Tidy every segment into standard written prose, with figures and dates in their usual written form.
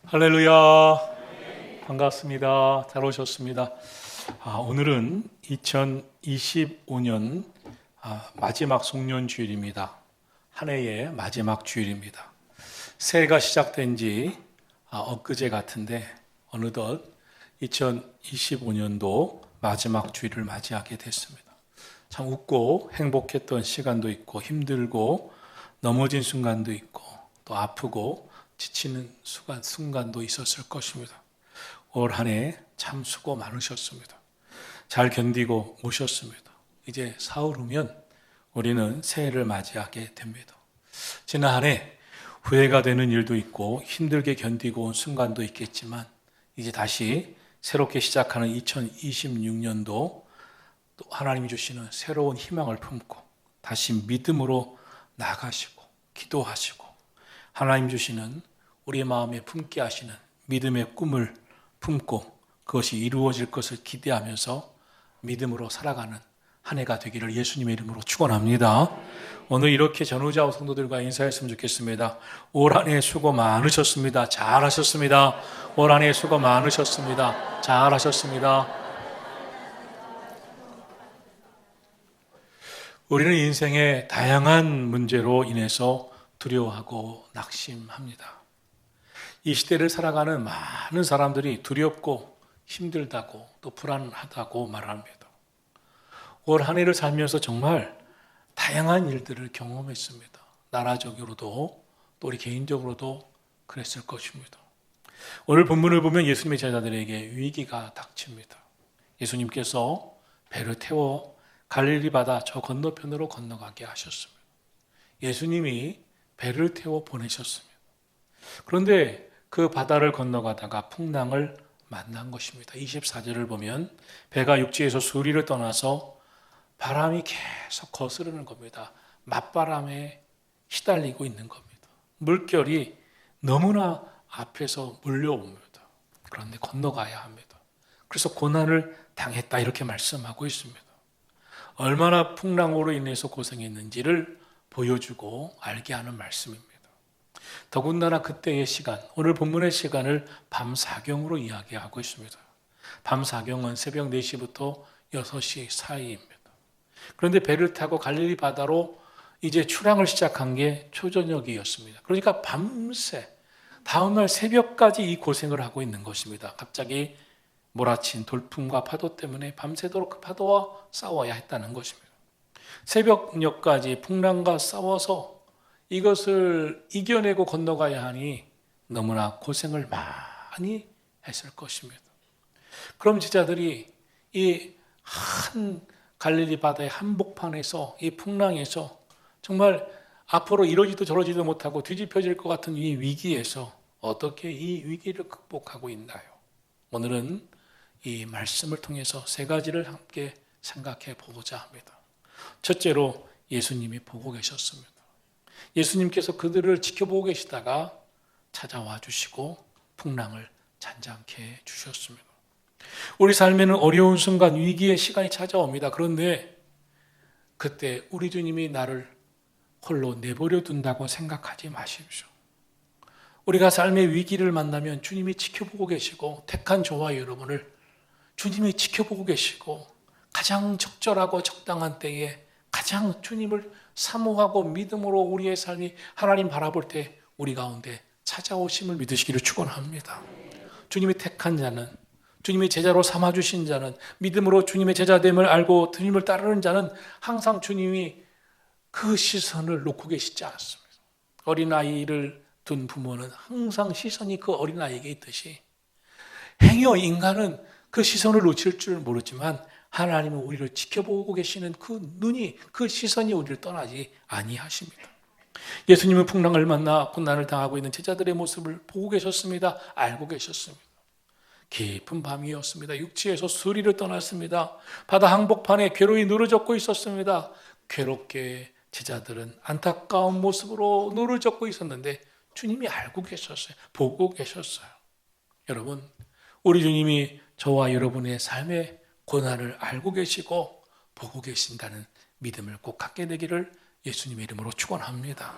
할렐루야. 반갑습니다. 잘 오셨습니다. 오늘은 2025년 마지막 송년주일입니다. 한 해의 마지막 주일입니다. 새해가 시작된 지 엊그제 같은데 어느덧 2025년도 마지막 주일을 맞이하게 됐습니다. 참 웃고 행복했던 시간도 있고 힘들고 넘어진 순간도 있고 또 아프고 지치는 순간도 있었을 것입니다. 올 한 해 참 수고 많으셨습니다. 잘 견디고 오셨습니다. 이제 사흘 후면 우리는 새해를 맞이하게 됩니다. 지난 한 해 후회가 되는 일도 있고 힘들게 견디고 온 순간도 있겠지만 이제 다시 새롭게 시작하는 2026년도 또 하나님이 주시는 새로운 희망을 품고 다시 믿음으로 나가시고 기도하시고 하나님 주시는 우리 마음에 품게 하시는 믿음의 꿈을 품고 그것이 이루어질 것을 기대하면서 믿음으로 살아가는 한 해가 되기를 예수님의 이름으로 축원합니다. 오늘 이렇게 전우자와 성도들과 인사했으면 좋겠습니다. 올 한 해 수고 많으셨습니다. 잘하셨습니다. 올 한 해 수고 많으셨습니다. 잘하셨습니다. 우리는 인생의 다양한 문제로 인해서 두려워하고 낙심합니다. 이 시대를 살아가는 많은 사람들이 두렵고 힘들다고 또 불안하다고 말합니다. 올 한 해를 살면서 정말 다양한 일들을 경험했습니다. 나라적으로도 또 우리 개인적으로도 그랬을 것입니다. 오늘 본문을 보면 예수님의 제자들에게 위기가 닥칩니다. 예수님께서 배를 태워 갈릴리 바다 저 건너편으로 건너가게 하셨습니다. 예수님이 배를 태워 보내셨습니다. 그런데 그 바다를 건너가다가 풍랑을 만난 것입니다. 24절을 보면 배가 육지에서 수리를 떠나서 바람이 계속 거스르는 겁니다. 맞바람에 시달리고 있는 겁니다. 물결이 너무나 앞에서 몰려옵니다. 그런데 건너가야 합니다. 그래서 고난을 당했다 이렇게 말씀하고 있습니다. 얼마나 풍랑으로 인해서 고생했는지를 보여주고 알게 하는 말씀입니다. 더군다나 그때의 시간, 오늘 본문의 시간을 밤 사경으로 이야기하고 있습니다. 밤 사경은 새벽 4시부터 6시 사이입니다. 그런데 배를 타고 갈릴리 바다로 이제 출항을 시작한 게 초저녁이었습니다. 그러니까 밤새 다음날 새벽까지 이 고생을 하고 있는 것입니다. 갑자기 몰아친 돌풍과 파도 때문에 밤새도록 그 파도와 싸워야 했다는 것입니다. 새벽녘까지 풍랑과 싸워서 이것을 이겨내고 건너가야 하니 너무나 고생을 많이 했을 것입니다. 그럼 제자들이 이 한 갈릴리 바다의 한복판에서 이 풍랑에서 정말 앞으로 이러지도 저러지도 못하고 뒤집혀질 것 같은 이 위기에서 어떻게 이 위기를 극복하고 있나요? 오늘은 이 말씀을 통해서 3가지를 함께 생각해 보고자 합니다. 첫째로 예수님이 보고 계셨습니다. 예수님께서 그들을 지켜보고 계시다가 찾아와 주시고 풍랑을 잔잔케 해 주셨습니다. 우리 삶에는 어려운 순간 위기의 시간이 찾아옵니다. 그런데 그때 우리 주님이 나를 홀로 내버려 둔다고 생각하지 마십시오. 우리가 삶의 위기를 만나면 주님이 지켜보고 계시고 택한 저와 여러분을 주님이 지켜보고 계시고 가장 적절하고 적당한 때에 가장 주님을 사모하고 믿음으로 우리의 삶이 하나님 바라볼 때 우리 가운데 찾아오심을 믿으시기를 축원합니다. 주님이 택한 자는, 주님의 제자로 삼아주신 자는, 믿음으로 주님의 제자됨을 알고 주님을 따르는 자는 항상 주님이 그 시선을 놓고 계시지 않습니다. 어린아이를 둔 부모는 항상 시선이 그 어린아이에게 있듯이 행여 인간은 그 시선을 놓칠 줄 모르지만 하나님은 우리를 지켜보고 계시는 그 눈이, 그 시선이 우리를 떠나지 아니하십니다. 예수님은 풍랑을 만나 고난을 당하고 있는 제자들의 모습을 보고 계셨습니다. 알고 계셨습니다. 깊은 밤이었습니다. 육지에서 수리를 떠났습니다. 바다 항복판에 괴로이 누르젓고 있었습니다. 괴롭게 제자들은 안타까운 모습으로 누르젓고 있었는데 주님이 알고 계셨어요. 보고 계셨어요. 여러분, 우리 주님이 저와 여러분의 삶의 고난을 알고 계시고 보고 계신다는 믿음을 꼭 갖게 되기를 예수님의 이름으로 축원합니다.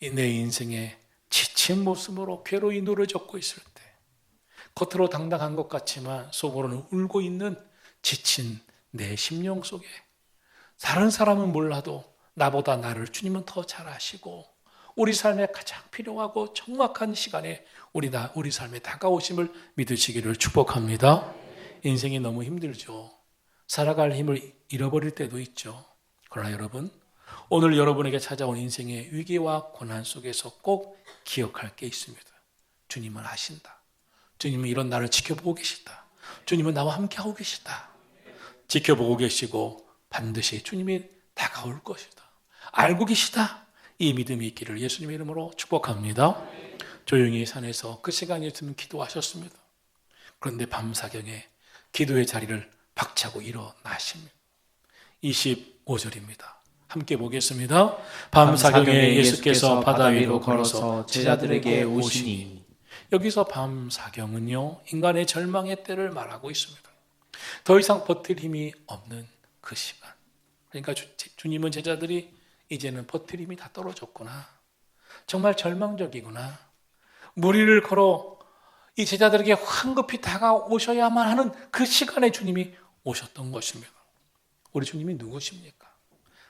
내 인생의 지친 모습으로 괴로이 누르젓고 있을 때, 겉으로 당당한 것 같지만 속으로는 울고 있는 지친 내 심령 속에, 다른 사람은 몰라도 나보다 나를 주님은 더 잘 아시고 우리 삶에 가장 필요하고 정확한 시간에 우리 삶에 다가오심을 믿으시기를 축복합니다. 인생이 너무 힘들죠. 살아갈 힘을 잃어버릴 때도 있죠. 그러나 여러분, 오늘 여러분에게 찾아온 인생의 위기와 고난 속에서 꼭 기억할 게 있습니다. 주님은 아신다. 주님은 이런 나를 지켜보고 계시다. 주님은 나와 함께하고 계시다. 지켜보고 계시고 반드시 주님이 다가올 것이다. 알고 계시다. 이 믿음이 있기를 예수님의 이름으로 축복합니다. 조용히 산에서 그 시간이 있으면 기도하셨습니다. 그런데 밤사경에 기도의 자리를 박차고 일어나십니다. 25절입니다. 함께 보겠습니다. 밤사경에 예수께서 바다 위로 걸어서 제자들에게 오시니. 여기서 밤사경은요, 인간의 절망의 때를 말하고 있습니다. 더 이상 버틸 힘이 없는 그 시간. 그러니까 주님은 제자들이 이제는 버틸 힘이 다 떨어졌구나, 정말 절망적이구나, 무리를 걸어 이 제자들에게 황급히 다가오셔야만 하는 그 시간에 주님이 오셨던 것입니다. 우리 주님이 누구십니까?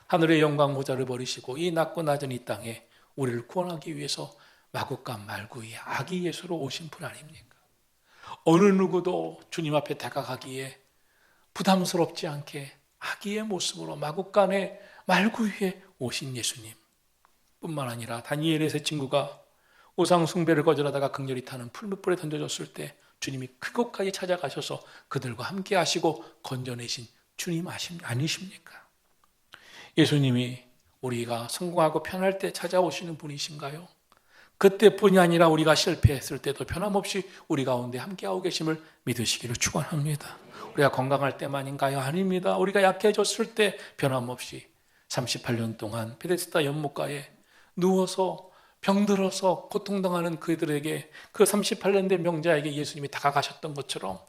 하늘의 영광 모자를 버리시고 이 낮고 낮은 이 땅에 우리를 구원하기 위해서 마구간 말구이 아기 예수로 오신 분 아닙니까? 어느 누구도 주님 앞에 다가가기에 부담스럽지 않게 아기의 모습으로 마구간에 말구이에 오신 예수님 뿐만 아니라 다니엘의 세 친구가 우상 숭배를 거절하다가 극렬히 타는 풀무불에 던져졌을 때 주님이 그곳까지 찾아가셔서 그들과 함께 하시고 건져내신 주님 아니십니까? 예수님이 우리가 성공하고 편할 때 찾아오시는 분이신가요? 그때뿐이 아니라 우리가 실패했을 때도 변함없이 우리 가운데 함께하고 계심을 믿으시기를 축원합니다. 우리가 건강할 때만인가요? 아닙니다. 우리가 약해졌을 때 변함없이 38년 동안 베데스다 연못가에 누워서 병들어서 고통당하는 그들에게, 그 38년 된 병자에게 예수님이 다가가셨던 것처럼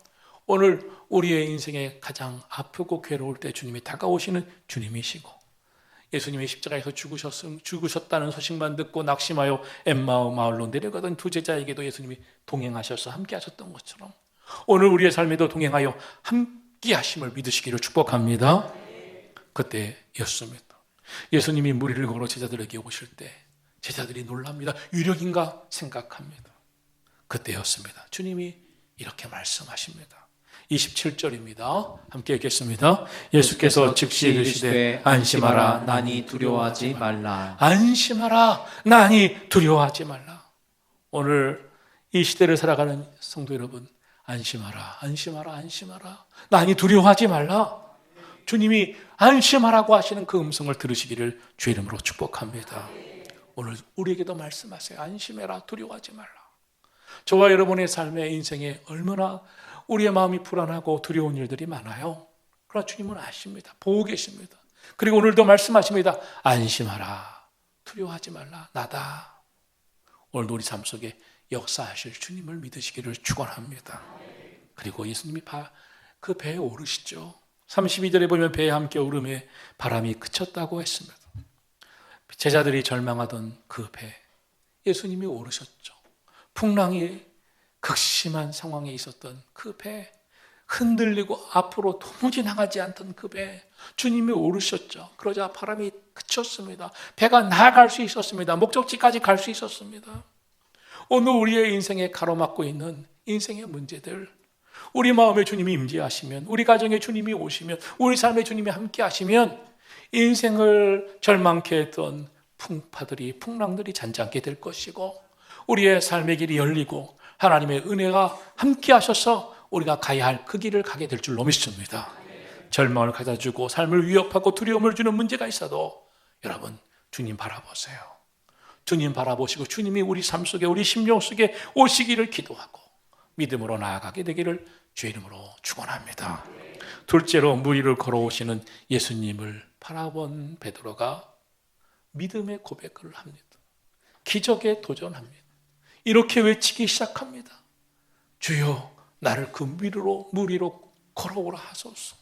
오늘 우리의 인생에 가장 아프고 괴로울 때 주님이 다가오시는 주님이시고, 예수님이 십자가에서 죽으셨다는 소식만 듣고 낙심하여 엠마오 마을로 내려가던 두 제자에게도 예수님이 동행하셔서 함께 하셨던 것처럼 오늘 우리의 삶에도 동행하여 함께 하심을 믿으시기를 축복합니다. 그때였습니다. 예수님이 무리를 걸어 제자들에게 오실 때 제자들이 놀랍니다. 유령인가 생각합니다. 그때였습니다. 주님이 이렇게 말씀하십니다. 27절입니다. 함께 읽겠습니다. 예수께서 즉시 이르시되 안심하라, 나니 두려워하지 말라. 안심하라, 나니 두려워하지 말라. 오늘 이 시대를 살아가는 성도 여러분, 안심하라, 안심하라, 안심하라, 나니 두려워하지 말라. 주님이 안심하라고 하시는 그 음성을 들으시기를 주의 이름으로 축복합니다. 오늘 우리에게도 말씀하세요. 안심해라, 두려워하지 말라. 저와 여러분의 삶의 인생에 얼마나 우리의 마음이 불안하고 두려운 일들이 많아요. 그러나 주님은 아십니다. 보고 계십니다. 그리고 오늘도 말씀하십니다. 안심하라, 두려워하지 말라, 나다. 오늘도 우리 삶 속에 역사하실 주님을 믿으시기를 축원합니다. 그리고 예수님이 그 배에 오르시죠. 32절에 보면 배에 함께 오름에 바람이 그쳤다고 했습니다. 제자들이 절망하던 그 배, 예수님이 오르셨죠. 풍랑이 극심한 상황에 있었던 그 배, 흔들리고 앞으로 도무지 나가지 않던 그 배, 주님이 오르셨죠. 그러자 바람이 그쳤습니다. 배가 나아갈 수 있었습니다. 목적지까지 갈 수 있었습니다. 오늘 우리의 인생에 가로막고 있는 인생의 문제들, 우리 마음에 주님이 임재하시면, 우리 가정에 주님이 오시면, 우리 삶에 주님이 함께 하시면 인생을 절망케 했던 풍랑들이 잔잔하게 될 것이고, 우리의 삶의 길이 열리고 하나님의 은혜가 함께 하셔서 우리가 가야 할 그 길을 가게 될 줄로 믿습니다. 절망을 가져주고 삶을 위협하고 두려움을 주는 문제가 있어도 여러분, 주님 바라보세요. 주님 바라보시고 주님이 우리 삶 속에, 우리 심령 속에 오시기를 기도하고 믿음으로 나아가게 되기를 주의 이름으로 축원합니다. 둘째로 무리를 걸어오시는 예수님을 바라본 베드로가 믿음의 고백을 합니다. 기적에 도전합니다. 이렇게 외치기 시작합니다. 주여, 나를 그 무리로 걸어오라 하소서.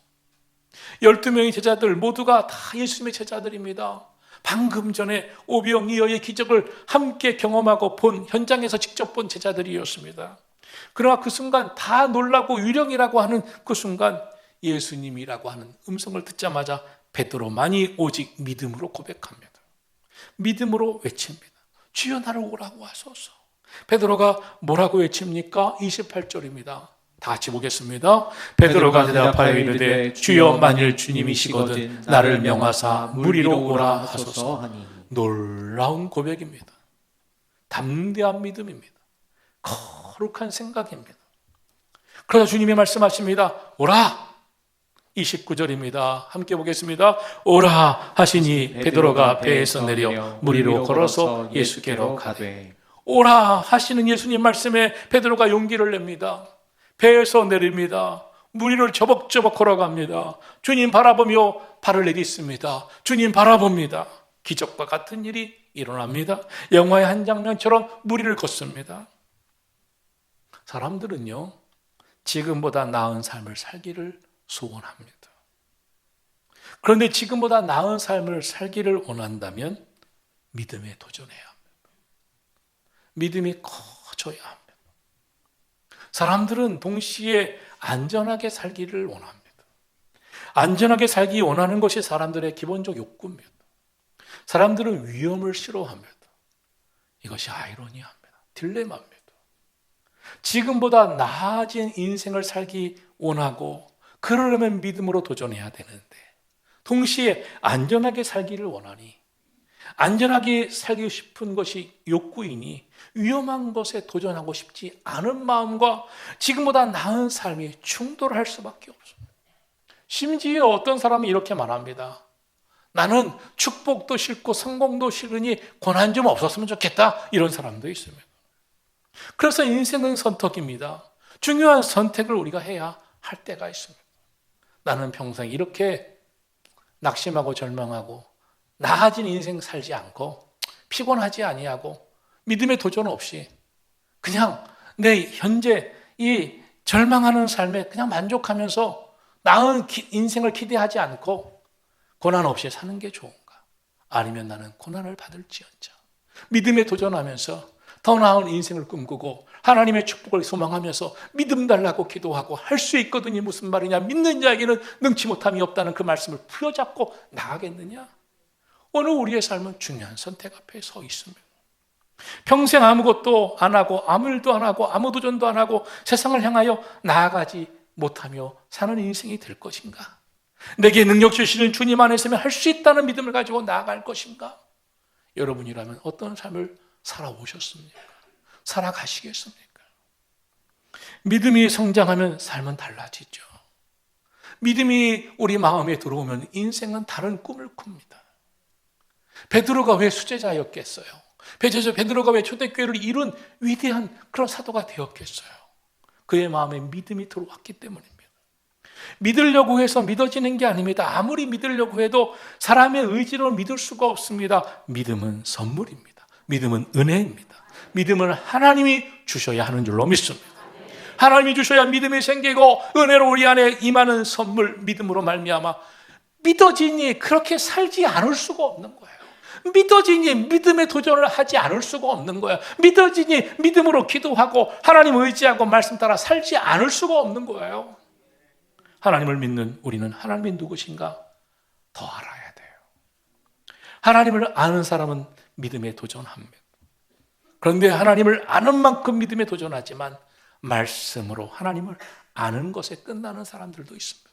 12명의 제자들 모두가 다 예수님의 제자들입니다. 방금 전에 오병이어의 기적을 함께 경험하고 본, 현장에서 직접 본 제자들이었습니다. 그러나 그 순간 다 놀라고 유령이라고 하는 그 순간 예수님이라고 하는 음성을 듣자마자 베드로만이 오직 믿음으로 고백합니다. 믿음으로 외칩니다. 주여 나를 오라고 하소서. 베드로가 뭐라고 외칩니까? 28절입니다. 다 같이 보겠습니다. 베드로가 대답하여 이르되 주여 만일 주님이시거든 나를 명하사 물 위로 오라 하소서 하니. 놀라운 고백입니다. 담대한 믿음입니다. 거룩한 생각입니다. 그러자 주님이 말씀하십니다. 오라. 29절입니다. 함께 보겠습니다. 오라 하시니 베드로가 배에서 내려 물 위로 걸어서 예수께로 가되. 오라 하시는 예수님 말씀에 베드로가 용기를 냅니다. 배에서 내립니다. 물 위를 저벅저벅 걸어갑니다. 주님 바라보며 발을 내딛습니다. 주님 바라봅니다. 기적과 같은 일이 일어납니다. 영화의 한 장면처럼 물 위를 걷습니다. 사람들은요, 지금보다 나은 삶을 살기를 소원합니다. 그런데 지금보다 나은 삶을 살기를 원한다면 믿음에 도전해야 합니다. 믿음이 커져야 합니다. 사람들은 동시에 안전하게 살기를 원합니다. 안전하게 살기 원하는 것이 사람들의 기본적 욕구입니다. 사람들은 위험을 싫어합니다. 이것이 아이러니합니다. 딜레마입니다. 지금보다 나아진 인생을 살기 원하고 그러려면 믿음으로 도전해야 되는데 동시에 안전하게 살기를 원하니 안전하게 살고 싶은 것이 욕구이니 위험한 것에 도전하고 싶지 않은 마음과 지금보다 나은 삶이 충돌할 수밖에 없습니다. 심지어 어떤 사람이 이렇게 말합니다. 나는 축복도 싫고 성공도 싫으니 고난 좀 없었으면 좋겠다. 이런 사람도 있습니다. 그래서 인생은 선택입니다. 중요한 선택을 우리가 해야 할 때가 있습니다. 나는 평생 이렇게 낙심하고 절망하고 나아진 인생 살지 않고 피곤하지 아니하고 믿음의 도전 없이 그냥 내 현재 이 절망하는 삶에 그냥 만족하면서 나은 인생을 기대하지 않고 고난 없이 사는 게 좋은가? 아니면 나는 고난을 받을지언정 믿음에 도전하면서 더 나은 인생을 꿈꾸고 하나님의 축복을 소망하면서 믿음 달라고 기도하고 할 수 있거든요. 무슨 말이냐? 믿는 자에게는 능치 못함이 없다는 그 말씀을 부여잡고 나가겠느냐? 오늘 우리의 삶은 중요한 선택 앞에 서 있습니다. 평생 아무것도 안 하고 아무 일도 안 하고 아무 도전도 안 하고 세상을 향하여 나아가지 못하며 사는 인생이 될 것인가? 내게 능력 주시는 주님 안에 있으면 할 수 있다는 믿음을 가지고 나아갈 것인가? 여러분이라면 어떤 삶을 살아오셨습니까? 살아가시겠습니까? 믿음이 성장하면 삶은 달라지죠. 믿음이 우리 마음에 들어오면 인생은 다른 꿈을 꿉니다. 베드로가 왜 수제자였겠어요? 베드로가 왜 초대교회를 이룬 위대한 그런 사도가 되었겠어요? 그의 마음에 믿음이 들어왔기 때문입니다. 믿으려고 해서 믿어지는 게 아닙니다. 아무리 믿으려고 해도 사람의 의지로 믿을 수가 없습니다. 믿음은 선물입니다. 믿음은 은혜입니다. 믿음은 하나님이 주셔야 하는 줄로 믿습니다. 하나님이 주셔야 믿음이 생기고 은혜로 우리 안에 임하는 선물 믿음으로 말미암아 믿어지니 그렇게 살지 않을 수가 없는 거예요. 믿어지니 믿음의 도전을 하지 않을 수가 없는 거예요. 믿어지니 믿음으로 기도하고 하나님 의지하고 말씀 따라 살지 않을 수가 없는 거예요. 하나님을 믿는 우리는 하나님이 누구신가 더 알아야 돼요. 하나님을 아는 사람은 믿음에 도전합니다. 그런데 하나님을 아는 만큼 믿음에 도전하지만 말씀으로 하나님을 아는 것에 끝나는 사람들도 있습니다.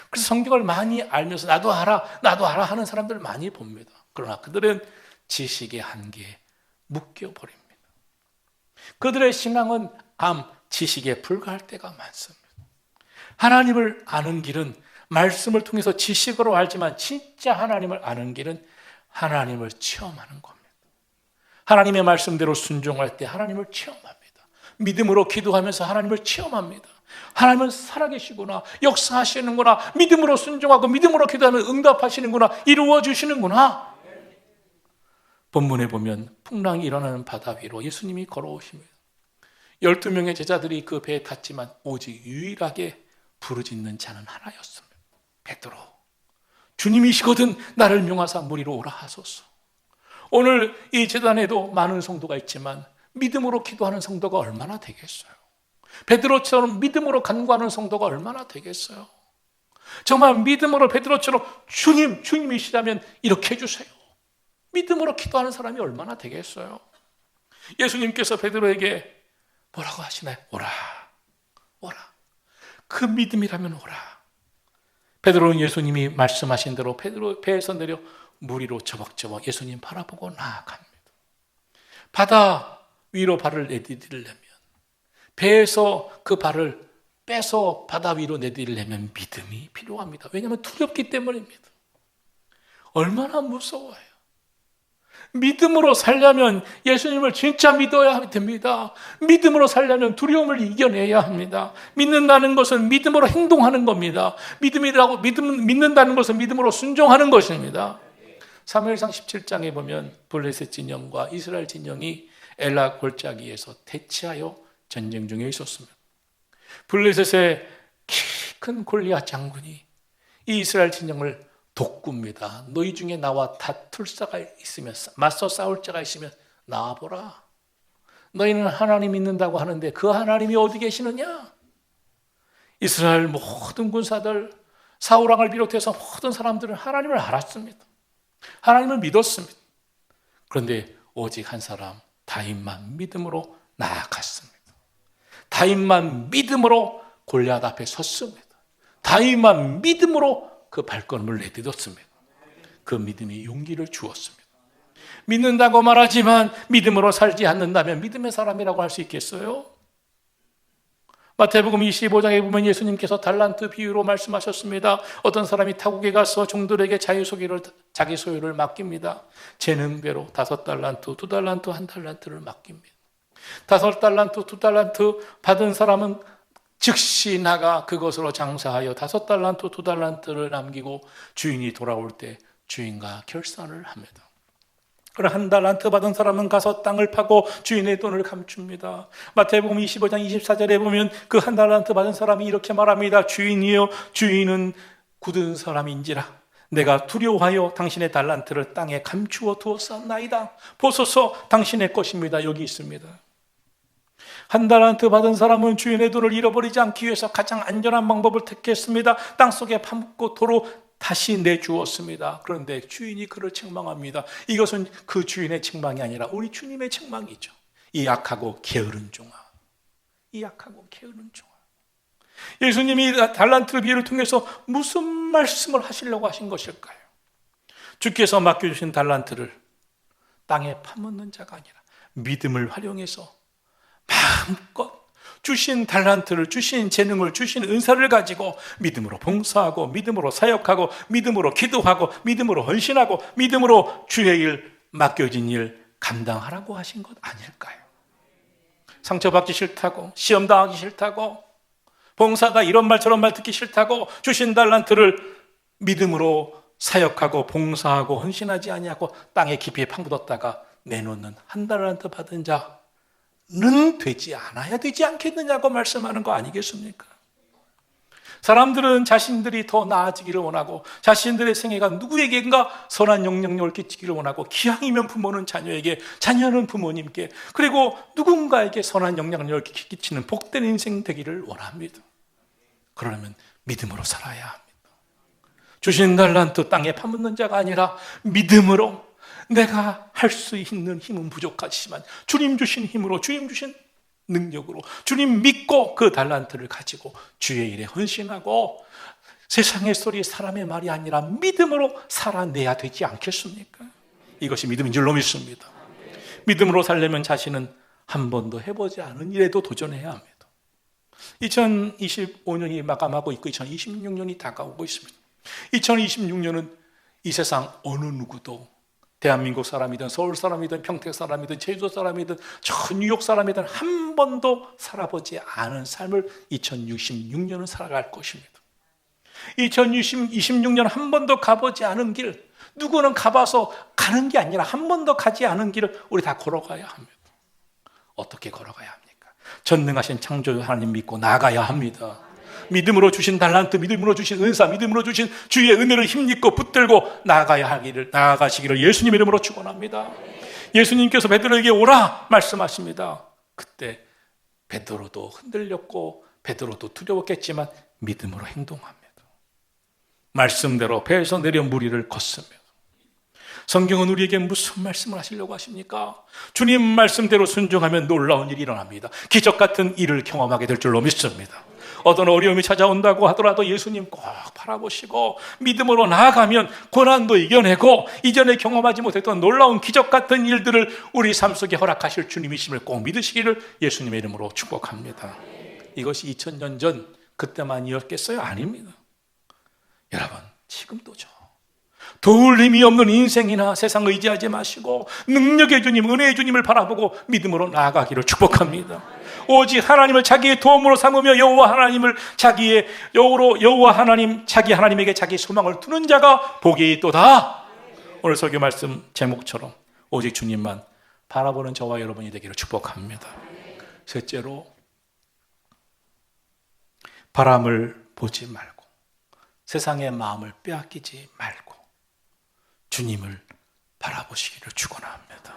그래서 성경을 많이 알면서 나도 알아 하는 사람들 많이 봅니다. 그러나 그들은 지식의 한계에 묶여버립니다. 그들의 신앙은 지식에 불과할 때가 많습니다. 하나님을 아는 길은 말씀을 통해서 지식으로 알지만 진짜 하나님을 아는 길은 하나님을 체험하는 겁니다. 하나님의 말씀대로 순종할 때 하나님을 체험합니다. 믿음으로 기도하면서 하나님을 체험합니다. 하나님은 살아계시구나, 역사하시는구나, 믿음으로 순종하고 믿음으로 기도하면 응답하시는구나, 이루어주시는구나. 본문에 보면 풍랑이 일어나는 바다 위로 예수님이 걸어오십니다. 12명의 제자들이 그 배에 탔지만 오직 유일하게 부르짖는 자는 하나였습니다. 베드로. 주님이시거든 나를 명하사 무리로 오라 하소서. 오늘 이 제단에도 많은 성도가 있지만 믿음으로 기도하는 성도가 얼마나 되겠어요? 베드로처럼 믿음으로 간구하는 성도가 얼마나 되겠어요? 정말 믿음으로 베드로처럼 주님이시라면 이렇게 해주세요. 믿음으로 기도하는 사람이 얼마나 되겠어요? 예수님께서 베드로에게 뭐라고 하시나요? 오라. 그 믿음이라면 오라. 베드로는 예수님이 말씀하신 대로 베드로 배에서 내려 무리로 저벅저벅 예수님 바라보고 나아갑니다. 바다 위로 발을 내디디려면, 배에서 그 발을 빼서 바다 위로 내디디려면 믿음이 필요합니다. 왜냐하면 두렵기 때문입니다. 얼마나 무서워요. 믿음으로 살려면 예수님을 진짜 믿어야 됩니다. 믿음으로 살려면 두려움을 이겨내야 합니다. 믿는다는 것은 믿음으로 행동하는 겁니다. 믿는다는 것은 믿음으로 순종하는 것입니다. 사무엘상 17장에 보면 블레셋 진영과 이스라엘 진영이 엘라 골짜기에서 대치하여 전쟁 중에 있었습니다. 블레셋의 키 큰 골리앗 장군이 이 이스라엘 진영을 독구입니다. 너희 중에 나와 다툴 자가 있으면, 맞서 싸울 자가 있으면 나와보라. 너희는 하나님 믿는다고 하는데 그 하나님이 어디 계시느냐? 이스라엘 모든 군사들, 사울왕을 비롯해서 모든 사람들은 하나님을 알았습니다. 하나님을 믿었습니다. 그런데 오직 한 사람 다윗만 믿음으로 나아갔습니다. 다윗만 믿음으로 골리앗 앞에 섰습니다. 다윗만 믿음으로 그 발걸음을 내딛었습니다. 그 믿음이 용기를 주었습니다. 믿는다고 말하지만 믿음으로 살지 않는다면 믿음의 사람이라고 할 수 있겠어요? 마태복음 25장에 보면 예수님께서 달란트 비유로 말씀하셨습니다. 어떤 사람이 타국에 가서 종들에게 자기 소유를 맡깁니다. 재능대로 5달란트, 2달란트, 1달란트를 맡깁니다. 5달란트, 2달란트 받은 사람은 즉시 나가 그것으로 장사하여 5달란트, 2달란트를 남기고 주인이 돌아올 때 주인과 결산을 합니다. 그럼 1달란트 받은 사람은 가서 땅을 파고 주인의 돈을 감춥니다. 마태복음 25장 24절에 보면 그 1달란트 받은 사람이 이렇게 말합니다. 주인이여, 주인은 굳은 사람인지라 내가 두려워하여 당신의 달란트를 땅에 감추어 두었사옵나이다. 보소서 당신의 것입니다. 여기 있습니다. 1달란트 받은 사람은 주인의 돈을 잃어버리지 않기 위해서 가장 안전한 방법을 택했습니다. 땅속에 파묻고 도로 다시 내주었습니다. 그런데 주인이 그를 책망합니다. 이것은 그 주인의 책망이 아니라 우리 주님의 책망이죠. 이 약하고 게으른 종아. 이 약하고 게으른 종아. 예수님이 달란트 비유를 통해서 무슨 말씀을 하시려고 하신 것일까요? 주께서 맡겨주신 달란트를 땅에 파묻는 자가 아니라 믿음을 활용해서 마음껏 주신 달란트를, 주신 재능을, 주신 은사를 가지고 믿음으로 봉사하고 믿음으로 사역하고 믿음으로 기도하고 믿음으로 헌신하고 믿음으로 주의 일, 맡겨진 일 감당하라고 하신 것 아닐까요? 상처받기 싫다고, 시험당하기 싫다고, 봉사다 이런 말 저런 말 듣기 싫다고 주신 달란트를 믿음으로 사역하고 봉사하고 헌신하지 아니하고 땅에 깊이 파묻었다가 내놓는 1달란트 받은 자는 되지 않아야 되지 않겠느냐고 말씀하는 거 아니겠습니까? 사람들은 자신들이 더 나아지기를 원하고 자신들의 생애가 누구에게인가 선한 영향력을 끼치기를 원하고 기왕이면 부모는 자녀에게, 자녀는 부모님께, 그리고 누군가에게 선한 영향력을 끼치는 복된 인생 되기를 원합니다. 그러려면 믿음으로 살아야 합니다. 주신 달란트 땅에 파묻는 자가 아니라 믿음으로 내가 할 수 있는 힘은 부족하지만 주님 주신 힘으로, 주님 주신 능력으로, 주님 믿고 그 달란트를 가지고 주의 일에 헌신하고 세상의 소리, 사람의 말이 아니라 믿음으로 살아내야 되지 않겠습니까? 이것이 믿음인 줄로 믿습니다. 믿음으로 살려면 자신은 한 번도 해보지 않은 일에도 도전해야 합니다. 2025년이 마감하고 있고 2026년이 다가오고 있습니다. 2026년은 이 세상 어느 누구도, 대한민국 사람이든 서울 사람이든 평택 사람이든 제주도 사람이든 저 뉴욕 사람이든 한 번도 살아보지 않은 삶을 2026년은 살아갈 것입니다. 2026년 한 번도 가보지 않은 길, 누구는 가봐서 가는 게 아니라 한 번도 가지 않은 길을 우리 다 걸어가야 합니다. 어떻게 걸어가야 합니까? 전능하신 창조주 하나님 믿고 나가야 합니다. 믿음으로 주신 달란트, 믿음으로 주신 은사, 믿음으로 주신 주의 은혜를 힘입고 붙들고 나아가시기를 예수님 이름으로 축원합니다. 예수님께서 베드로에게 오라 말씀하십니다. 그때 베드로도 흔들렸고 베드로도 두려웠겠지만 믿음으로 행동합니다. 말씀대로 배에서 내려 무리를 걷습니다. 성경은 우리에게 무슨 말씀을 하시려고 하십니까? 주님 말씀대로 순종하면 놀라운 일이 일어납니다. 기적 같은 일을 경험하게 될 줄로 믿습니다. 어떤 어려움이 찾아온다고 하더라도 예수님 꼭 바라보시고 믿음으로 나아가면 고난도 이겨내고 이전에 경험하지 못했던 놀라운 기적 같은 일들을 우리 삶 속에 허락하실 주님이심을 꼭 믿으시기를 예수님의 이름으로 축복합니다. 이것이 2000년 전 그때만이었겠어요? 아닙니다. 여러분, 지금도죠. 도울 힘이 없는 인생이나 세상 의지하지 마시고 능력의 주님, 은혜의 주님을 바라보고 믿음으로 나아가기를 축복합니다. 오직 하나님을 자기의 도움으로 삼으며 여호와 하나님을 자기의 여호와 하나님, 자기 하나님에게 자기 소망을 두는 자가 복이 있도다. 오늘 설교 말씀 제목처럼 오직 주님만 바라보는 저와 여러분이 되기를 축복합니다. 셋째로, 바람을 보지 말고 세상의 마음을 빼앗기지 말고 주님을 바라보시기를 축원합니다.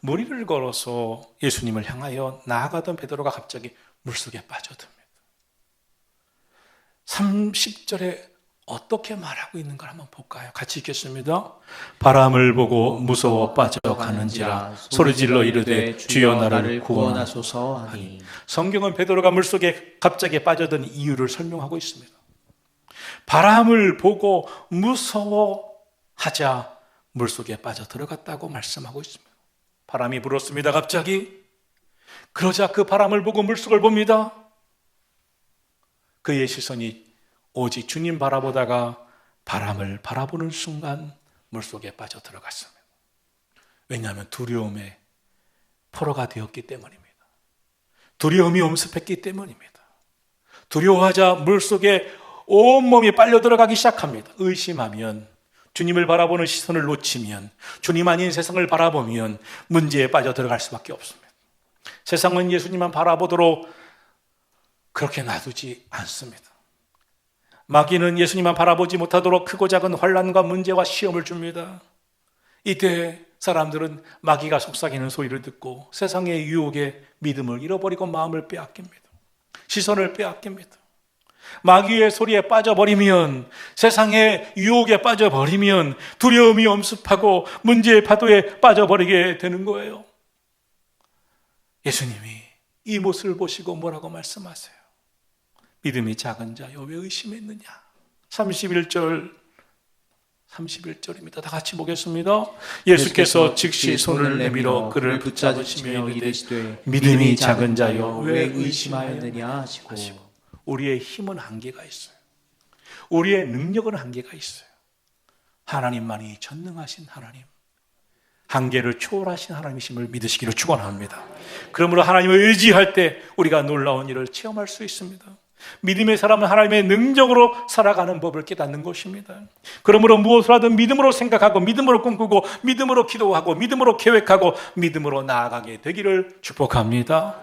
무리를 걸어서 예수님을 향하여 나아가던 베드로가 갑자기 물속에 빠져듭니다. 30절에 어떻게 말하고 있는가 한번 볼까요? 같이 읽겠습니다. 바람을 보고 무서워 빠져가는지라 소리질러 이르되 주여 나를 구원하소서 하니. 성경은 베드로가 물속에 갑자기 빠져든 이유를 설명하고 있습니다. 바람을 보고 무서워하자 물속에 빠져 들어갔다고 말씀하고 있습니다. 바람이 불었습니다. 갑자기. 그러자 그 바람을 보고 물속을 봅니다. 그의 시선이 오직 주님 바라보다가 바람을 바라보는 순간 물속에 빠져 들어갔습니다. 왜냐하면 두려움에 포로가 되었기 때문입니다. 두려움이 엄습했기 때문입니다. 두려워하자 물속에 온몸이 빨려 들어가기 시작합니다. 의심하면, 주님을 바라보는 시선을 놓치면, 주님 아닌 세상을 바라보면 문제에 빠져 들어갈 수밖에 없습니다. 세상은 예수님만 바라보도록 그렇게 놔두지 않습니다. 마귀는 예수님만 바라보지 못하도록 크고 작은 환난과 문제와 시험을 줍니다. 이때 사람들은 마귀가 속삭이는 소리를 듣고 세상의 유혹에 믿음을 잃어버리고 마음을 빼앗깁니다. 시선을 빼앗깁니다. 마귀의 소리에 빠져버리면, 세상의 유혹에 빠져버리면 두려움이 엄습하고 문제의 파도에 빠져버리게 되는 거예요. 예수님이 이 모습을 보시고 뭐라고 말씀하세요? 믿음이 작은 자여 왜 의심했느냐? 31절입니다. 다 같이 보겠습니다. 예수께서 즉시 손을 내밀어 그를 붙잡으시며 이르시되 믿음이 작은 자여 왜 의심하였느냐 하시고. 우리의 힘은 한계가 있어요. 우리의 능력은 한계가 있어요. 하나님만이 전능하신 하나님, 한계를 초월하신 하나님이심을 믿으시기를 축원합니다. 그러므로 하나님을 의지할 때 우리가 놀라운 일을 체험할 수 있습니다. 믿음의 사람은 하나님의 능력으로 살아가는 법을 깨닫는 것입니다. 그러므로 무엇을 하든 믿음으로 생각하고 믿음으로 꿈꾸고 믿음으로 기도하고 믿음으로 계획하고 믿음으로 나아가게 되기를 축복합니다.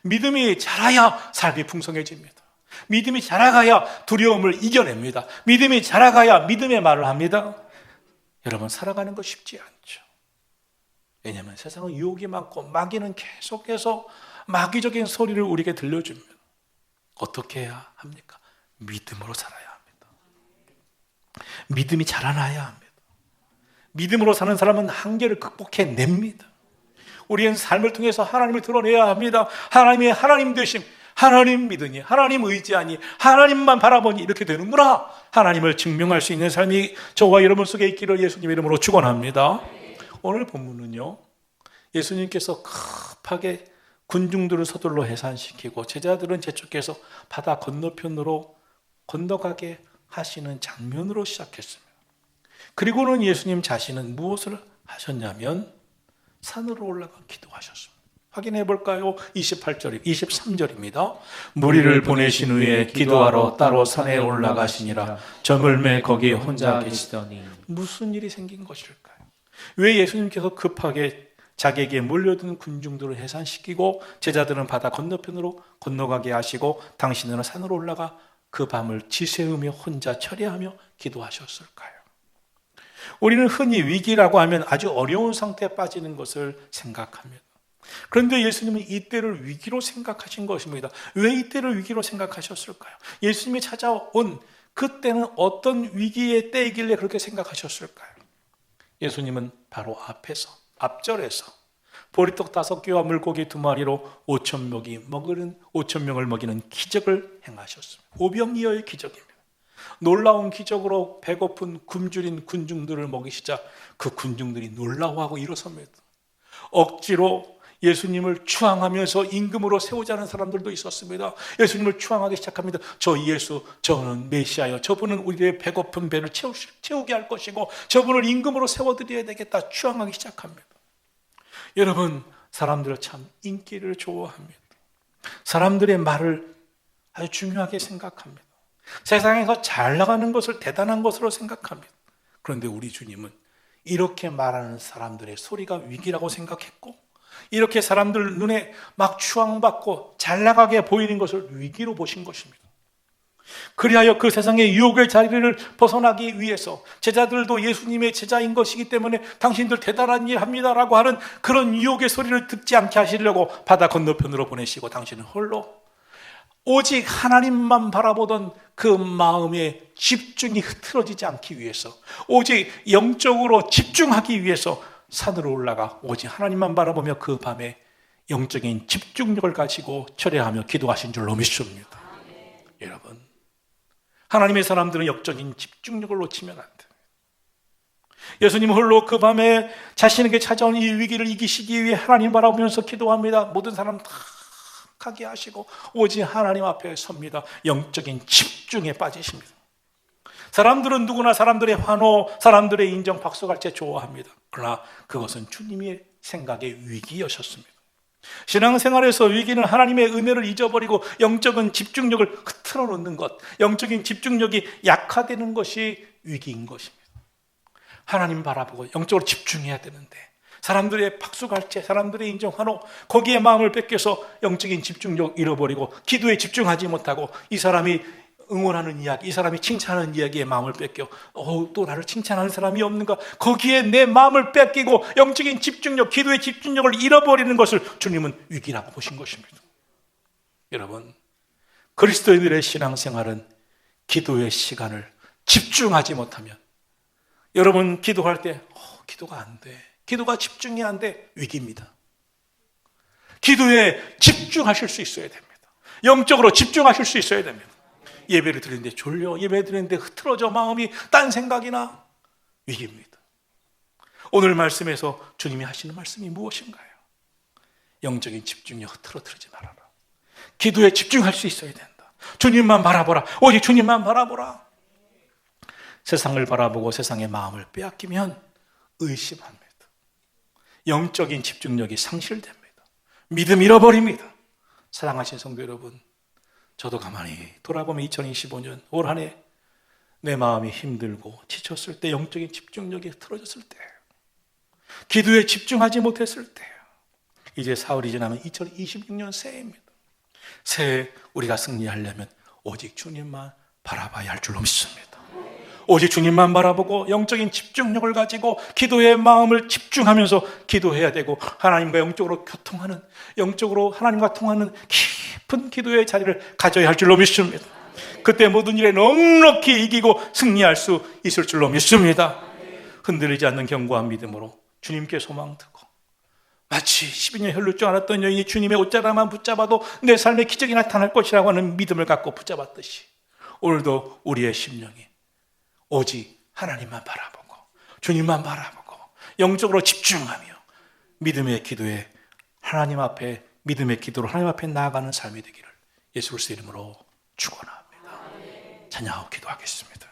믿음이 자라야 삶이 풍성해집니다. 믿음이 자라가야 두려움을 이겨냅니다. 믿음이 자라가야 믿음의 말을 합니다. 여러분, 살아가는 거 쉽지 않죠. 왜냐하면 세상은 유혹이 많고 마귀는 계속해서 마귀적인 소리를 우리에게 들려줍니다. 어떻게 해야 합니까? 믿음으로 살아야 합니다. 믿음이 자라나야 합니다. 믿음으로 사는 사람은 한계를 극복해냅니다. 우리는 삶을 통해서 하나님을 드러내야 합니다. 하나님의 하나님 되심, 하나님 믿으니, 하나님 의지하니, 하나님만 바라보니 이렇게 되는구나. 하나님을 증명할 수 있는 삶이 저와 여러분 속에 있기를 예수님의 이름으로 축원합니다. 오늘 본문은요, 예수님께서 급하게 군중들을 서둘러 해산시키고 제자들은 재촉해서 바다 건너편으로 건너가게 하시는 장면으로 시작했습니다. 그리고는 예수님 자신은 무엇을 하셨냐면 산으로 올라가 기도하셨습니다. 확인해 볼까요? 23절입니다. 무리를 보내신 후에 기도하러 따로 산에 올라가시니라. 저물매 거기에 혼자 계시더니. 무슨 일이 생긴 것일까요? 왜 예수님께서 급하게 자기에게 몰려든 군중들을 해산시키고 제자들은 바다 건너편으로 건너가게 하시고 당신은 산으로 올라가 그 밤을 지새우며 혼자 철야하며 기도하셨을까요? 우리는 흔히 위기라고 하면 아주 어려운 상태에 빠지는 것을 생각합니다. 그런데 예수님은 이때를 위기로 생각하신 것입니다. 왜 이때를 위기로 생각하셨을까요? 예수님이 찾아온 그때는 어떤 위기의 때이길래 그렇게 생각하셨을까요? 예수님은 바로 앞절에서 보리떡 5개와 물고기 2마리로 5,000명을 먹이는 기적을 행하셨습니다. 오병이어의 기적입니다. 놀라운 기적으로 배고픈 굶주린 군중들을 먹이시자 그 군중들이 놀라워하고 일어섭니다. 억지로 예수님을 추앙하면서 임금으로 세우자는 사람들도 있었습니다. 예수님을 추앙하기 시작합니다. 저 예수, 저는 메시아요. 저분은 우리의 배고픈 배를 채우게 할 것이고 저분을 임금으로 세워드려야 되겠다. 추앙하기 시작합니다. 여러분, 사람들은 참 인기를 좋아합니다. 사람들의 말을 아주 중요하게 생각합니다. 세상에서 잘 나가는 것을 대단한 것으로 생각합니다. 그런데 우리 주님은 이렇게 말하는 사람들의 소리가 위기라고 생각했고, 이렇게 사람들 눈에 막 추앙받고 잘 나가게 보이는 것을 위기로 보신 것입니다. 그리하여 그 세상의 유혹의 자리를 벗어나기 위해서 제자들도 예수님의 제자인 것이기 때문에 당신들 대단한 일 합니다라고 하는 그런 유혹의 소리를 듣지 않게 하시려고 바다 건너편으로 보내시고 당신은 홀로 오직 하나님만 바라보던 그 마음의 집중이 흐트러지지 않기 위해서, 오직 영적으로 집중하기 위해서 산으로 올라가 오직 하나님만 바라보며 그 밤에 영적인 집중력을 가지고 철야하며 기도하신 줄로 믿습니다. 여러분, 하나님의 사람들은 영적인 집중력을 놓치면 안 돼요. 예수님 홀로 그 밤에 자신에게 찾아온 이 위기를 이기시기 위해 하나님 바라보면서 기도합니다. 모든 사람 다 하게 하시고 오직 하나님 앞에 섭니다. 영적인 집중에 빠지십니다. 사람들은 누구나 사람들의 환호, 사람들의 인정, 박수갈채 좋아합니다. 그러나 그것은 주님의 생각의 위기였었습니다. 신앙생활에서 위기는 하나님의 은혜를 잊어버리고 영적인 집중력을 흐트러 놓는 것, 영적인 집중력이 약화되는 것이 위기인 것입니다. 하나님 바라보고 영적으로 집중해야 되는데 사람들의 박수갈채, 사람들의 인정, 환호, 거기에 마음을 뺏겨서 영적인 집중력 잃어버리고 기도에 집중하지 못하고 이 사람이 응원하는 이야기, 이 사람이 칭찬하는 이야기에 마음을 뺏겨 또 나를 칭찬하는 사람이 없는가, 거기에 내 마음을 뺏기고 영적인 집중력, 기도의 집중력을 잃어버리는 것을 주님은 위기라고 보신 것입니다. 여러분, 그리스도인들의 신앙생활은 기도의 시간을 집중하지 못하면, 여러분 기도할 때 기도가 안 돼, 기도가 집중이 안 돼, 위기입니다. 기도에 집중하실 수 있어야 됩니다. 영적으로 집중하실 수 있어야 됩니다. 예배를 드리는데 졸려, 예배 드리는데 흐트러져, 마음이 딴 생각이나, 위기입니다. 오늘 말씀에서 주님이 하시는 말씀이 무엇인가요? 영적인 집중력 흐트러뜨리지 말아라. 기도에 집중할 수 있어야 된다. 주님만 바라보라. 오직 주님만 바라보라. 세상을 바라보고 세상의 마음을 빼앗기면 의심합니다. 영적인 집중력이 상실됩니다. 믿음 잃어버립니다. 사랑하신 성도 여러분, 저도 가만히 돌아보면 2025년 올 한 해 내 마음이 힘들고 지쳤을 때, 영적인 집중력이 흐트러졌을 때, 기도에 집중하지 못했을 때, 이제 사흘이 지나면 2026년 새해입니다. 새해 우리가 승리하려면 오직 주님만 바라봐야 할 줄로 믿습니다. 오직 주님만 바라보고 영적인 집중력을 가지고 기도의 마음을 집중하면서 기도해야 되고, 하나님과 영적으로 교통하는, 영적으로 하나님과 통하는 깊은 기도의 자리를 가져야 할 줄로 믿습니다. 그때 모든 일에 넉넉히 이기고 승리할 수 있을 줄로 믿습니다. 흔들리지 않는 견고한 믿음으로 주님께 소망 두고, 마치 12년 혈루증 앓았던 여인이 주님의 옷자락만 붙잡아도 내 삶에 기적이 나타날 것이라고 하는 믿음을 갖고 붙잡았듯이, 오늘도 우리의 심령이 오직 하나님만 바라보고 주님만 바라보고 영적으로 집중하며 믿음의 기도에 하나님 앞에, 믿음의 기도로 하나님 앞에 나아가는 삶이 되기를 예수 그리스도 이름으로 축원합니다. 찬양하고 기도하겠습니다.